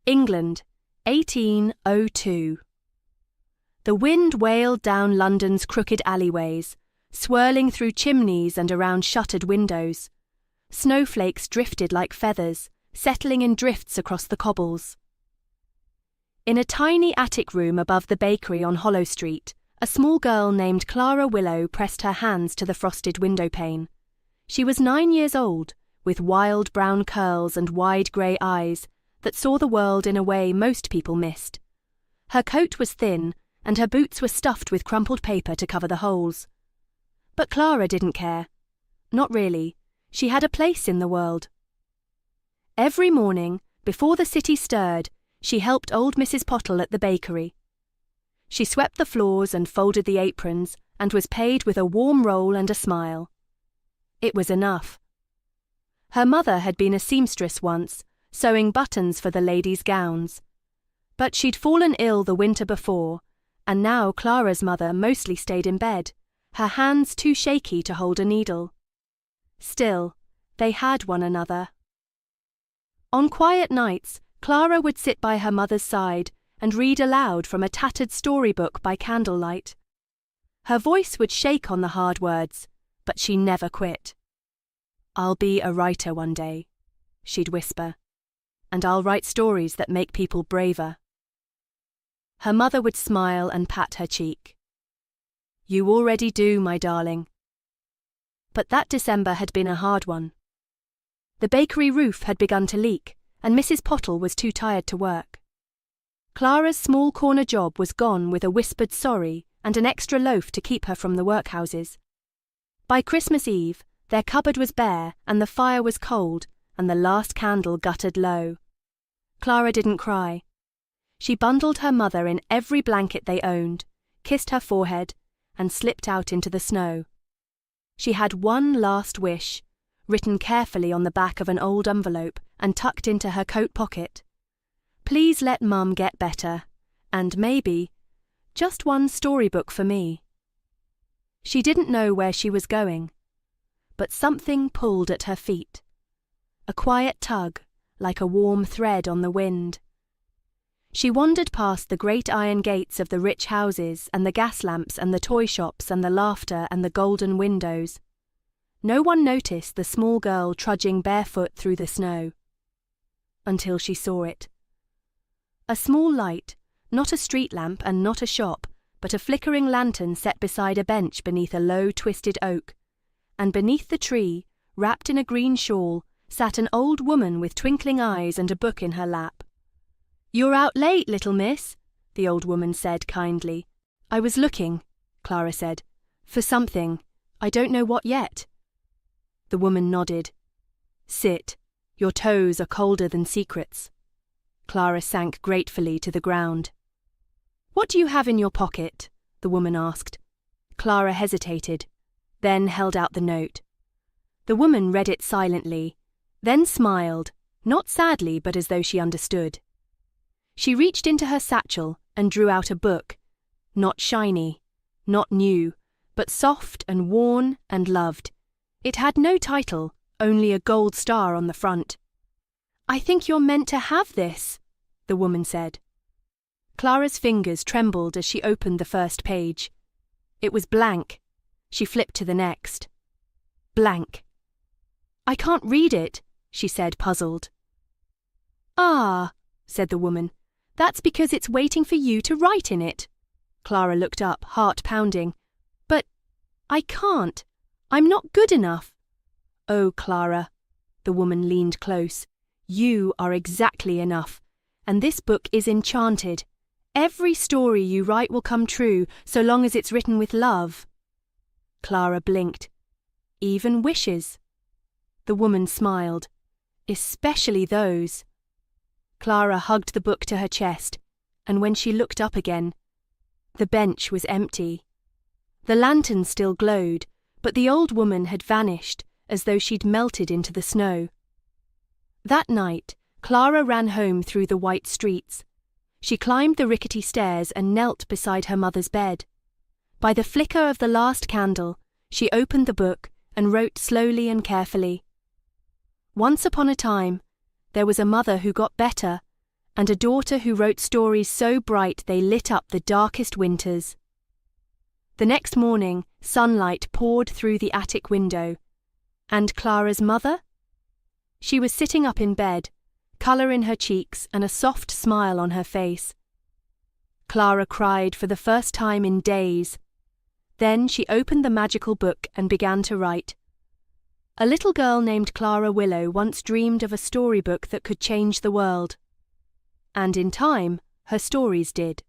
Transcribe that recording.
England, 1802. The wind wailed down London's crooked alleyways, swirling through chimneys and around shuttered windows. Snowflakes drifted like feathers, settling in drifts across the cobbles. In a tiny attic room above the bakery on Hollow Street, a small girl named Clara Willow pressed her hands to the frosted windowpane. She was 9 years old, with wild brown curls and wide grey eyes that saw the world in a way most people missed. Her coat was thin, and her boots were stuffed with crumpled paper to cover the holes. But Clara didn't care. Not really. She had a place in the world. Every morning, before the city stirred, she helped old Mrs. Pottle at the bakery. She swept the floors and folded the aprons, and was paid with a warm roll and a smile. It was enough. Her mother had been a seamstress once, sewing buttons for the ladies' gowns. But she'd fallen ill the winter before, and now Clara's mother mostly stayed in bed, her hands too shaky to hold a needle. Still, they had one another. On quiet nights, Clara would sit by her mother's side and read aloud from a tattered storybook by candlelight. Her voice would shake on the hard words, but she never quit. "I'll be a writer one day," she'd whisper, "and I'll write stories that make people braver." Her mother would smile and pat her cheek. "You already do, my darling." But that December had been a hard one. The bakery roof had begun to leak, and Mrs. Pottle was too tired to work. Clara's small corner job was gone with a whispered sorry and an extra loaf to keep her from the workhouses. By Christmas Eve, their cupboard was bare and the fire was cold and the last candle guttered low. Clara didn't cry. She bundled her mother in every blanket they owned, kissed her forehead, and slipped out into the snow. She had one last wish, written carefully on the back of an old envelope and tucked into her coat pocket. "Please let Mum get better, and maybe, just one storybook for me." She didn't know where she was going, but something pulled at her feet. A quiet tug, like a warm thread on the wind. She wandered past the great iron gates of the rich houses and the gas lamps and the toy shops and the laughter and the golden windows. No one noticed the small girl trudging barefoot through the snow. Until she saw it. A small light, not a street lamp and not a shop, but a flickering lantern set beside a bench beneath a low twisted oak. And beneath the tree, wrapped in a green shawl, sat an old woman with twinkling eyes and a book in her lap. "You're out late, little miss," the old woman said kindly. "I was looking," Clara said, "for something. I don't know what yet." The woman nodded. "Sit. Your toes are colder than secrets." Clara sank gratefully to the ground. "What do you have in your pocket?" the woman asked. Clara hesitated, then held out the note. The woman read it silently, then smiled, not sadly but as though she understood. She reached into her satchel and drew out a book, not shiny, not new, but soft and worn and loved. It had no title, only a gold star on the front. "I think you're meant to have this," the woman said. Clara's fingers trembled as she opened the first page. It was blank. She flipped to the next. Blank. "I can't read it," she said, puzzled. "Ah," said the woman, "that's because it's waiting for you to write in it." Clara looked up, heart pounding. "But I can't. I'm not good enough." "Oh, Clara," the woman leaned close, "you are exactly enough, and this book is enchanted. Every story you write will come true, so long as it's written with love." Clara blinked. "Even wishes?" The woman smiled. "Especially those." Clara hugged the book to her chest, and when she looked up again, the bench was empty. The lantern still glowed, but the old woman had vanished, as though she'd melted into the snow. That night, Clara ran home through the white streets. She climbed the rickety stairs and knelt beside her mother's bed. By the flicker of the last candle, she opened the book and wrote slowly and carefully. Once upon a time, there was a mother who got better, and a daughter who wrote stories so bright they lit up the darkest winters. The next morning, sunlight poured through the attic window. And Clara's mother? She was sitting up in bed, colour in her cheeks and a soft smile on her face. Clara cried for the first time in days. Then she opened the magical book and began to write. A little girl named Clara Willow once dreamed of a storybook that could change the world. And in time, her stories did.